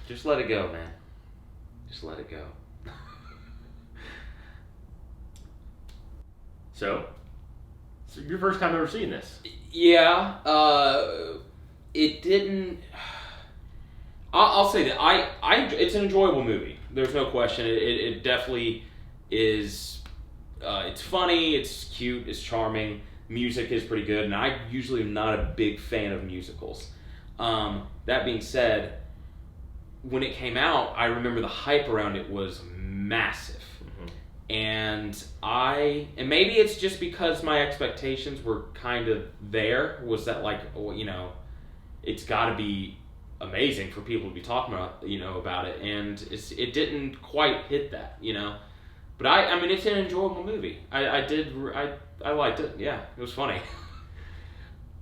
Just let it go, man. Just let it go. So your first time ever seeing this? Yeah, it didn't. I'll say that it's an enjoyable movie. There's no question. It definitely is. It's funny. It's cute. It's charming. Music is pretty good, and I usually am not a big fan of musicals. That being said, when it came out, I remember the hype around it was massive. And maybe it's just because my expectations were kind of there, was that like, you know, it's got to be amazing for people to be talking about, you know, about it, and it didn't quite hit that, you know. But I mean, it's an enjoyable movie. I liked it. Yeah, it was funny.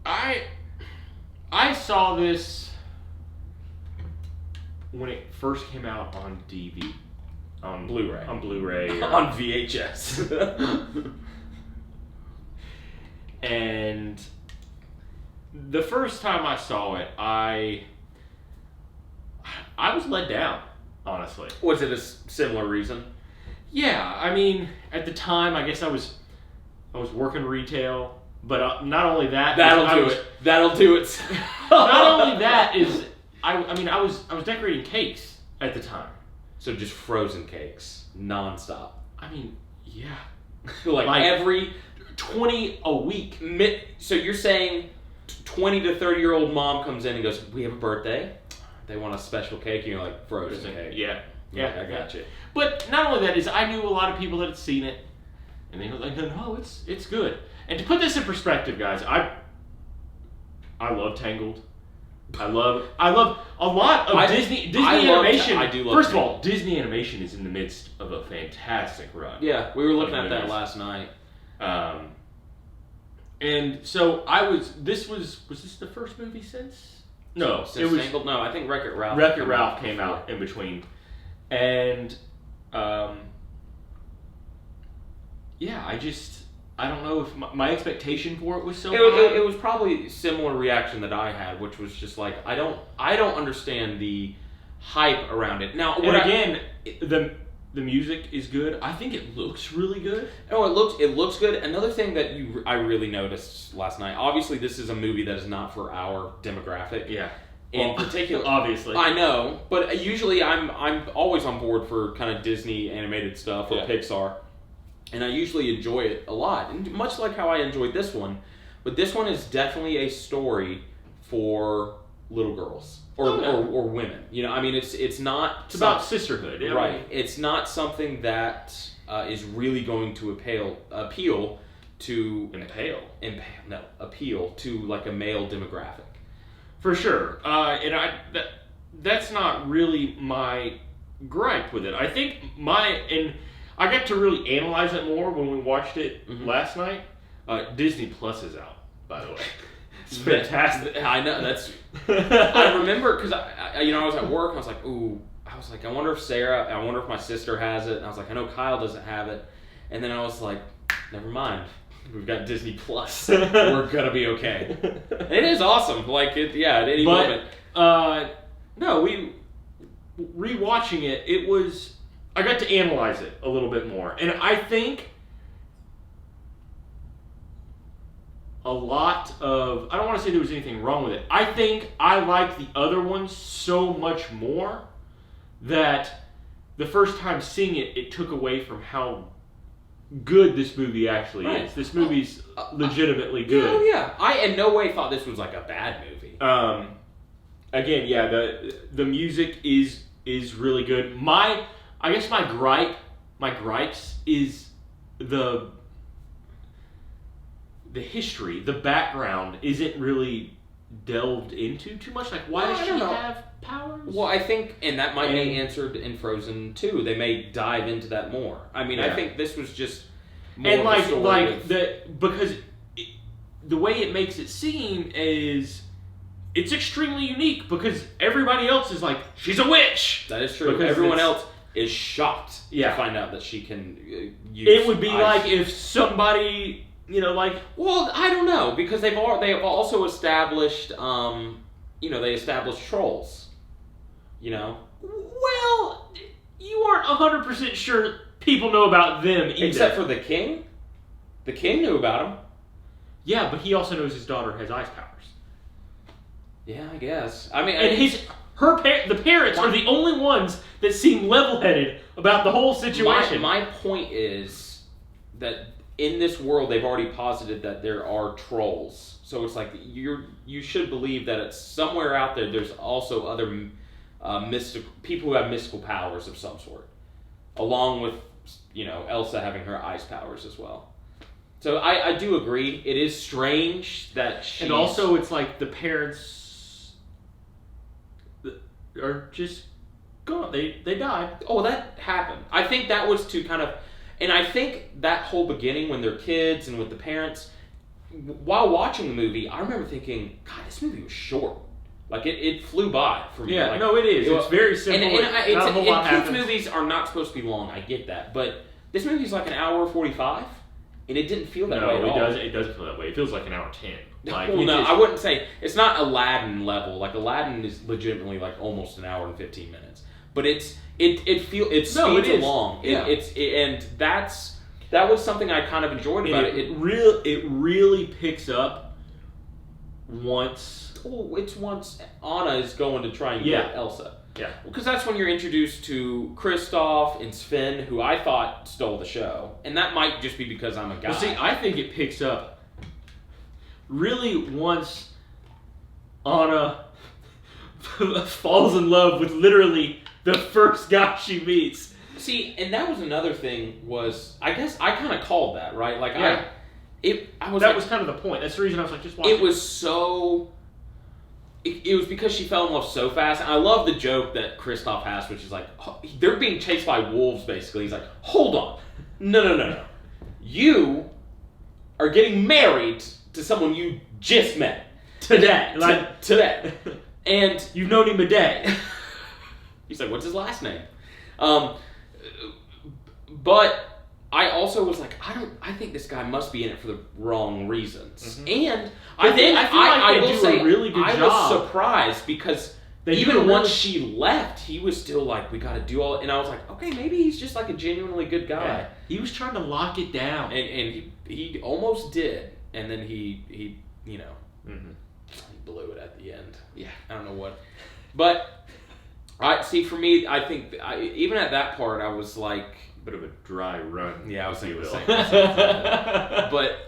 I saw this when it first came out on DVD. On Blu-ray. On VHS. And the first time I saw it, I was let down, honestly. Was it a similar reason? Yeah, I mean, at the time, I guess I was working retail, but not only that. That'll do it. Not only that is, I was decorating cakes at the time. So just frozen cakes, nonstop. I mean, yeah. like every 20 a week. So you're saying 20 to 30-year-old mom comes in and goes, "We have a birthday. They want a special cake." And you're like, "Frozen cake." Yeah, I got you. But not only that is, I knew a lot of people that had seen it, and they were like, "No, it's good." And to put this in perspective, guys, I love Tangled. I love a lot of Disney animation. I do love First of all, Disney animation is in the midst of a fantastic run. Yeah, we were looking at that last night. And so this was this the first movie since? No, it was Tangled. No, I think Wreck-It Ralph. Wreck-It Ralph came out in between, and yeah, I don't know if my expectation for it was so high. It was probably a similar reaction that I had, which was just like, I don't understand the hype around it. Now, the music is good. I think it looks really good. Oh, it looks good. Another thing that I really noticed last night. Obviously, this is a movie that is not for our demographic. Yeah. In particular, obviously. I know, but usually I'm always on board for kind of Disney animated stuff or Pixar. And I usually enjoy it a lot, and much like how I enjoyed this one. But this one is definitely a story for little girls or women. You know, I mean, it's not. It's about sisterhood, right? It's not something that is really going to appeal to like a male demographic. For sure, and that's not really my gripe with it. I think I got to really analyze it more when we watched it last night. Disney Plus is out, by the way. It's fantastic. I know, that's... I remember, because I was at work, and I was like, I wonder if my sister has it. And I was like, I know Kyle doesn't have it. And then I was like, never mind. We've got Disney Plus. We're going to be okay. And it is awesome. Like, at any moment. No, rewatching it was... I got to analyze it a little bit more. And I think a lot of... I don't want to say there was anything wrong with it. I think I like the other ones so much more that the first time seeing it, it took away from how good this movie actually is. This movie's legitimately good. Oh, yeah. I in no way thought this was like a bad movie. Again, yeah, the music is really good. I guess my gripes is the history, the background isn't really delved into too much. Like, why does she have powers? Well, I think, and that might be answered in Frozen 2. They may dive into that more. I mean, I think this was just more of a story because the way it makes it seem is it's extremely unique because everybody else is like, she's a witch. That is true. Because everyone else is shocked to find out that she can use it would be ice. like if somebody, well, I don't know, because they have also established, they established trolls. You know? Well, you aren't 100% sure people know about them either. Except for the king. The king knew about him. Yeah, but he also knows his daughter has ice powers. Yeah, I guess. I mean, And the parents are the only ones that seem level-headed about the whole situation. My point is that in this world, they've already posited that there are trolls. So it's like you should believe that it's somewhere out there. There's also other mystical people who have mystical powers of some sort, along with Elsa having her ice powers as well. So I do agree. It is strange that she's... And also, it's like the parents are just gone. They died. Oh, that happened. I think that was to kind of... And I think that whole beginning when they're kids and with the parents, while watching the movie, I remember thinking, God, this movie was short. Like, it flew by for me. Yeah, like, no, it is. It's very simple. And kids' movies are not supposed to be long. I get that. But this movie's like an hour 45. And it didn't feel that way at all. No, it doesn't feel that way. It feels like an hour 10. Like, well, no, I wouldn't say... It's not Aladdin level. Like, Aladdin is legitimately like almost an hour and 15 minutes. But it speeds along. Yeah. And that was something I kind of enjoyed about it. It really picks up once... Oh, it's once Anna is going to try and get Elsa. Yeah. Because that's when you're introduced to Kristoff and Sven, who I thought stole the show. And that might just be because I'm a guy. Well, see, I think it picks up really once Anna falls in love with literally the first guy she meets. See, and that was another thing was, I guess I kind of called that, right? Like, yeah. That was kind of the point. That's the reason I was like, just watch it. It was so... It was because she fell in love so fast. And I love the joke that Kristoff has, which is like, they're being chased by wolves, basically. He's like, hold on. No. You are getting married to someone you just met. Today. Today. And you've known him a day. He's like, what's his last name? But I also was like, I think this guy must be in it for the wrong reasons. Mm-hmm. And I will say, a really good job. I was surprised because even once she left, he was still like, we got to do all. And I was like, okay, maybe he's just like a genuinely good guy. Yeah. He was trying to lock it down, and he almost did, and then he mm-hmm. he blew it at the end. Yeah, I don't know what, but for me, I think even at that part, I was like. Bit of a dry run. Yeah, I was thinking the same. But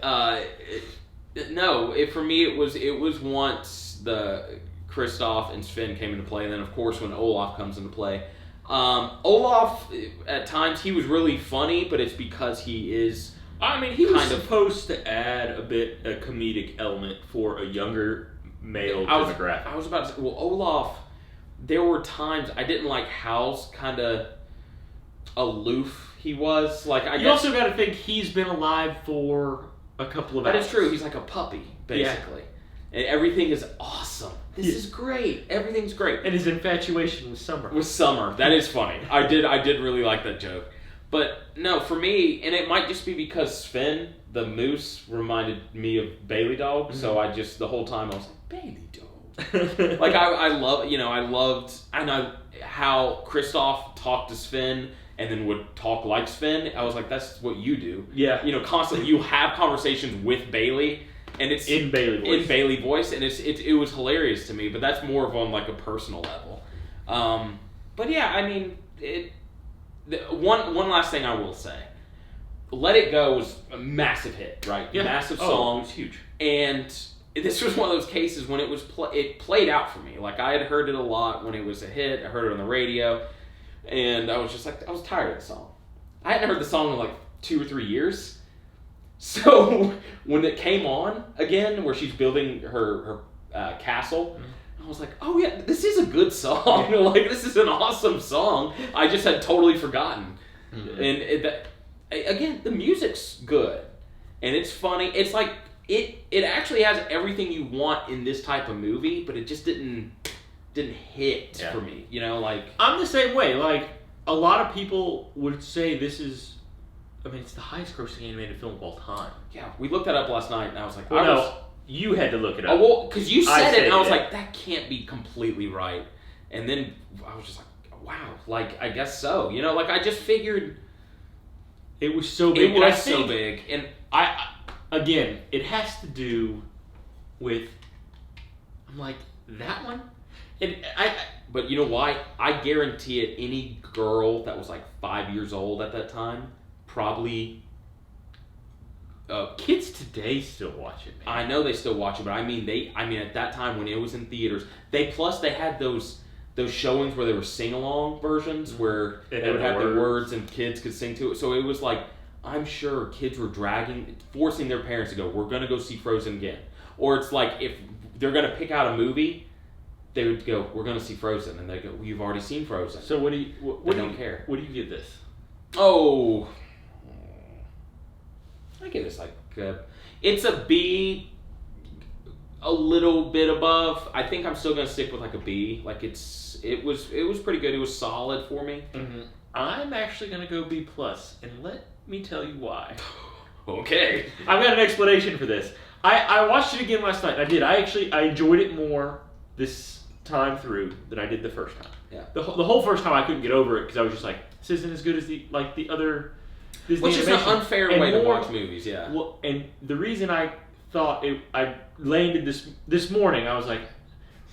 for me it was once the Kristoff and Sven came into play, and then of course when Olaf comes into play. Olaf at times he was really funny, but it's because he is. I mean, he was supposed to add a comedic element for a younger male demographic. I was about to say, well, Olaf. There were times I didn't like Hal's kind of aloof he was. Like I you also got to think he's been alive for a couple of hours. That is true. He's like a puppy, basically. Yeah. And everything is awesome. This is great. Everything's great. And his infatuation with Summer. With Summer. That is funny. I did really like that joke. But no, for me, and it might just be because Sven, the moose, reminded me of Bailey Dog. Mm-hmm. So the whole time I was like, Bailey Dog. Like I loved how Kristoff talked to Sven and then would talk like Sven. I was like, that's what you do. Yeah. Constantly you have conversations with Bailey, and it's in Bailey voice, and it was hilarious to me. But that's more of on like a personal level. But yeah, I mean, one last thing I will say, "Let It Go" was a massive hit, right? Yeah. Massive song, it was huge, and this was one of those cases when it played out for me. Like I had heard it a lot when it was a hit. I heard it on the radio. And I was just like, I was tired of the song. I hadn't heard the song in like 2 or 3 years. So when it came on again, where she's building her castle, I was like, oh yeah, this is a good song. Like this is an awesome song. I just had totally forgotten. Mm-hmm. And again, the music's good, and it's funny. It's like it actually has everything you want in this type of movie, but it just didn't hit for me, like... I'm the same way. Like, a lot of people would say this is... I mean, it's the highest grossing animated film of all time. Yeah, we looked that up last night, and I was like... you had to look it up. Oh, well, because you said it, and I was like, that can't be completely right. And then I was just like, wow, like, I guess so. You know, like, I just figured... It was so big. It was so big. And again, it has to do with... I'm like, that one? And but you know why? I guarantee it, any girl that was like 5 years old at that time probably... kids today still watch it, man. I know they still watch it, but I mean at that time when it was in theaters, they had those showings where they were sing-along versions where they would have the words and kids could sing to it. So it was like, I'm sure kids were forcing their parents to go, we're going to go see Frozen again. Or it's like, if they're going to pick out a movie, they would go, we're going to see Frozen. And they go, well, you've already seen Frozen. So what do you... What they don't care. What do you give this? Oh... I give this like it's a B, a little bit above. I think I'm still gonna stick with like a B. Like it was pretty good. It was solid for me. Mm-hmm. I'm actually gonna go B plus, and let me tell you why. Okay, I've got an explanation for this. I watched it again last night. I enjoyed it more this time through than I did the first time. Yeah. The whole first time I couldn't get over it because I was just like, this isn't as good as the other. Which is an unfair way to watch movies, yeah. Well, and the reason I thought I landed this morning, I was like,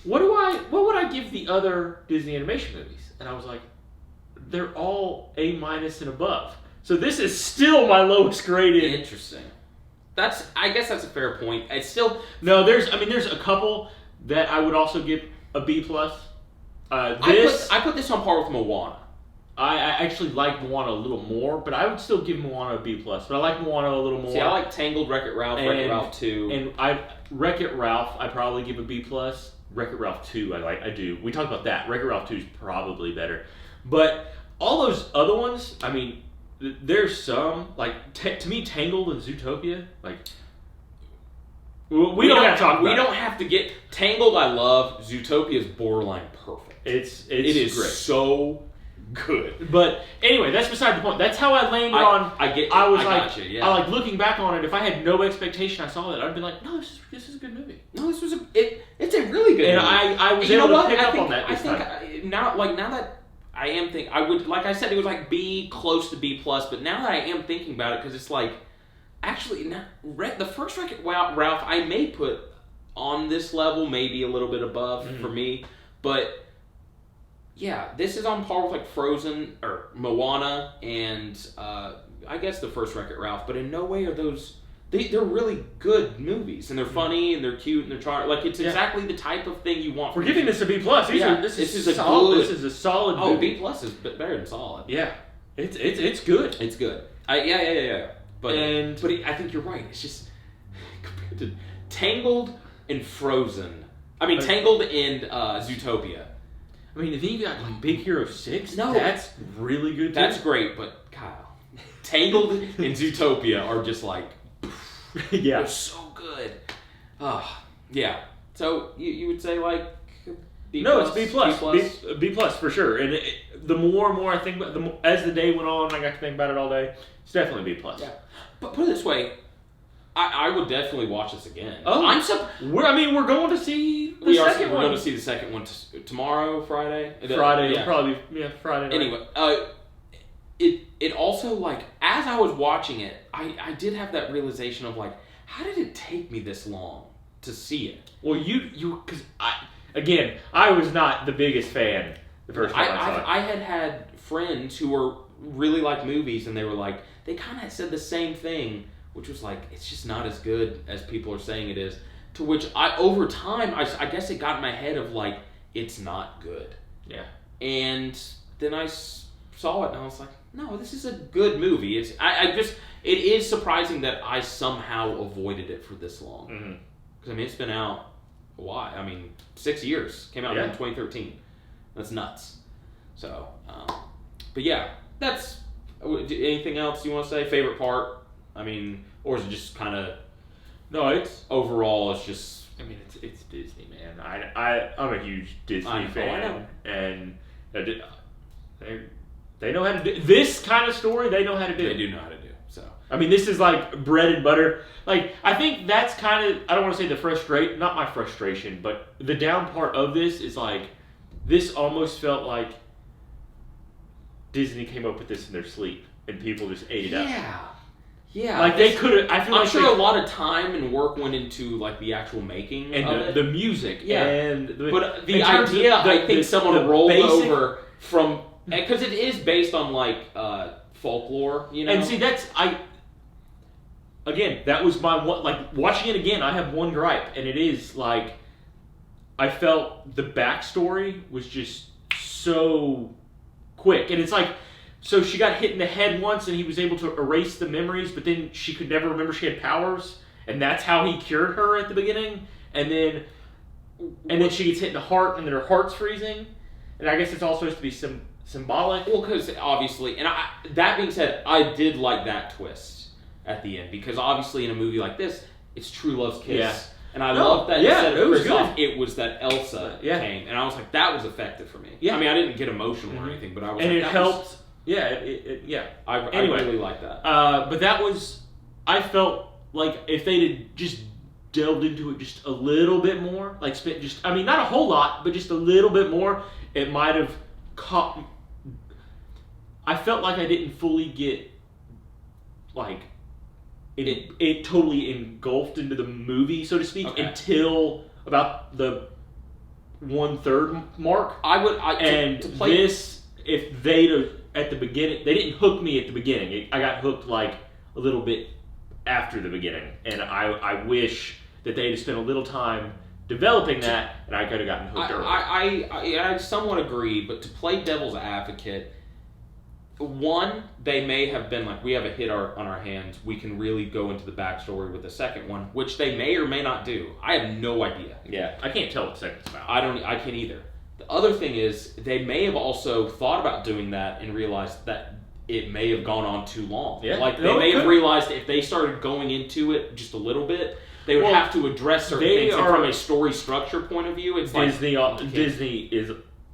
what would I give the other Disney animation movies? And I was like, they're all A- and above. So this is still my lowest graded. Interesting. I guess that's a fair point. It's still no. There's a couple that I would also give a B plus. I put this on par with Moana. I actually like Moana a little more, but I would still give Moana a B plus. But I like Moana a little more. See, I like Tangled, Wreck-It Ralph, Wreck-It Ralph 2. And Wreck-It Ralph, I probably give a B plus. Wreck-It Ralph 2, I do. We talked about that. Wreck-It Ralph 2 is probably better. But all those other ones, I mean, there's some, like, to me, Tangled and Zootopia, like, we don't have to talk about it. We don't have to get... Tangled I love. Zootopia is borderline perfect. It is great. So... good. But anyway, that's beside the point. That's how I landed on. I like looking back on it. If I had no expectation, I saw that, I'd be like, no, this is a good movie. No, this was it's a really good movie. And I was able to pick up on that. Now that I am thinking, I would, like I said, it was like B, close to B plus. But now that I am thinking about it, because it's like, actually, the first Wreck-It Ralph I may put on this level, maybe a little bit above for me, but. Yeah, this is on par with like Frozen or Moana and I guess the first Wreck-It Ralph, but in no way are those... They're really good movies, and they're funny, and they're cute, and they're charming. Like, it's exactly the type of thing you want. We're giving this a B+. This is a solid movie. Oh, B+ is better than solid. Yeah. It's good. It's good. Yeah. But I think you're right. It's just... compared to Tangled and Frozen... I mean, Tangled and Zootopia... I mean, if you got like Big Hero 6, no, that's really good too. That's great, but Kyle, Tangled and Zootopia are just like, yeah, they're so good. Yeah. So you would say like B+? No, it's B+. B+ for sure. And the more and more I think about, as the day went on, I got to think about it all day. It's definitely B+. Yeah. But put it this way. I would definitely watch this again. Oh, we're going to see the second one. We're going to see the second one tomorrow, Friday. Friday, yeah. Probably Friday night. Anyway, it also, like, as I was watching it, I did have that realization of like, how did it take me this long to see it? Well, because I was not the biggest fan the first time I saw it. I had friends who were really like movies, and they were like, they kind of said the same thing. Which was like, it's just not as good as people are saying it is. To which over time, I guess it got in my head of like, it's not good. Yeah. And then I saw it and I was like, no, this is a good movie. It is surprising that I somehow avoided it for this long. Because I mean, it's been out a while. I mean, 6 years. Came out in 2013. That's nuts. So, but yeah, that's, anything else you want to say? Favorite part? I mean, or is it just kind of... No, it's... Overall, it's just... I mean, it's Disney, man. I'm a huge Disney fan. And they know how to do... This kind of story, they know how to do. They do know how to do, so... I mean, this is like bread and butter. Like, I think that's kind of... I don't want to say not my frustration, but the down part of this is like... this almost felt like Disney came up with this in their sleep, and people just ate it up. Yeah. Like they could have. I feel I'm like sure a lot of time and work went into like the actual making and of it. the music. Yeah. And But the idea, I think someone rolled over from, because it is based on like folklore, you know. And see, again, that was my one. Like watching it again, I have one gripe, and it is like I felt the backstory was just so quick, and it's like. So she got hit in the head once, and he was able to erase the memories, but then she could never remember she had powers, and that's how he cured her at the beginning. And then she gets hit in the heart, and then her heart's freezing. And I guess it's all supposed to be symbolic. Well, because obviously, and that being said, I did like that twist at the end, because obviously in a movie like this, it's true love's kiss. Yeah. And I love that instead of Kristoff, it was that Elsa came, and I was like, that was effective for me. Yeah. I mean, I didn't get emotional or anything, but I was and like, it helped. Yeah. I really like that. But that was, I felt like if they had just delved into it just a little bit more, like spent just, I mean, not a whole lot, but just a little bit more, it might have caught. I felt like I didn't fully get, like, it totally engulfed into the movie, so to speak, until about the 1/3 mark. To play this, if they'd at the beginning, they didn't hook me at the beginning. I got hooked like a little bit after the beginning, and I wish that they had spent a little time developing that, and I could have gotten hooked earlier. I somewhat agree, but to play devil's advocate, one, they may have been like, we have a hit on our hands, we can really go into the backstory with the second one, which they may or may not do. I have no idea. Yeah, I can't tell what the second's about. I can't either. The other thing is, they may have also thought about doing that and realized that it may have gone on too long. Yeah. Like, they may have realized if they started going into it just a little bit, they would have to address certain things. And from a story structure point of view, it's Disney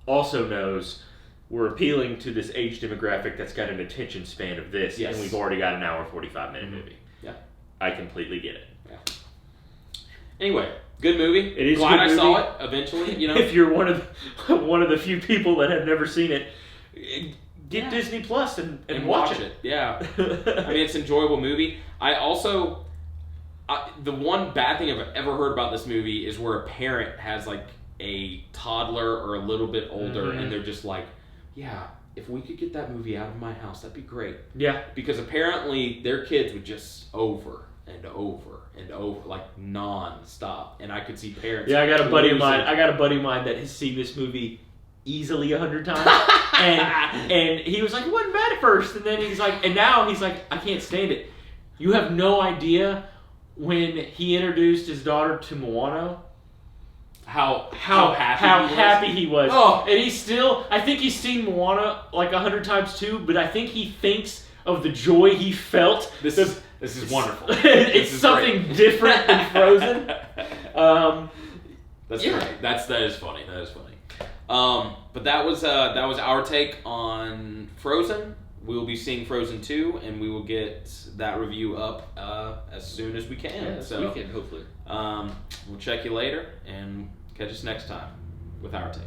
also knows we're appealing to this age demographic that's got an attention span of this, and we've already got an hour 45-minute movie. Yeah. I completely get it. Yeah. Anyway, good movie. It is glad good I movie. saw it eventually. You know, if you're one of the few people that have never seen it, get Disney Plus and watch it. Yeah, I mean, it's an enjoyable movie. I also, the one bad thing I've ever heard about this movie is where a parent has like a toddler or a little bit older, and they're just like, yeah, if we could get that movie out of my house, that'd be great. Yeah, because apparently their kids would just over and over and over, like non-stop, and I could see parents. Yeah, I got a buddy of mine that has seen this movie easily 100 times, and he was like, it wasn't bad at first, and then he's like, and now he's like, I can't stand it. You have no idea when he introduced his daughter to Moana. How happy he was. Oh, and I think he's seen Moana like 100 times too, but I think he thinks of the joy he felt. This is wonderful. It's something great. Different than Frozen. That's great. That is funny. That is funny. But that was our take on Frozen. We will be seeing Frozen 2, and we will get that review up as soon as we can. Yeah, this weekend, hopefully. We'll check you later, and catch us next time with Our Take.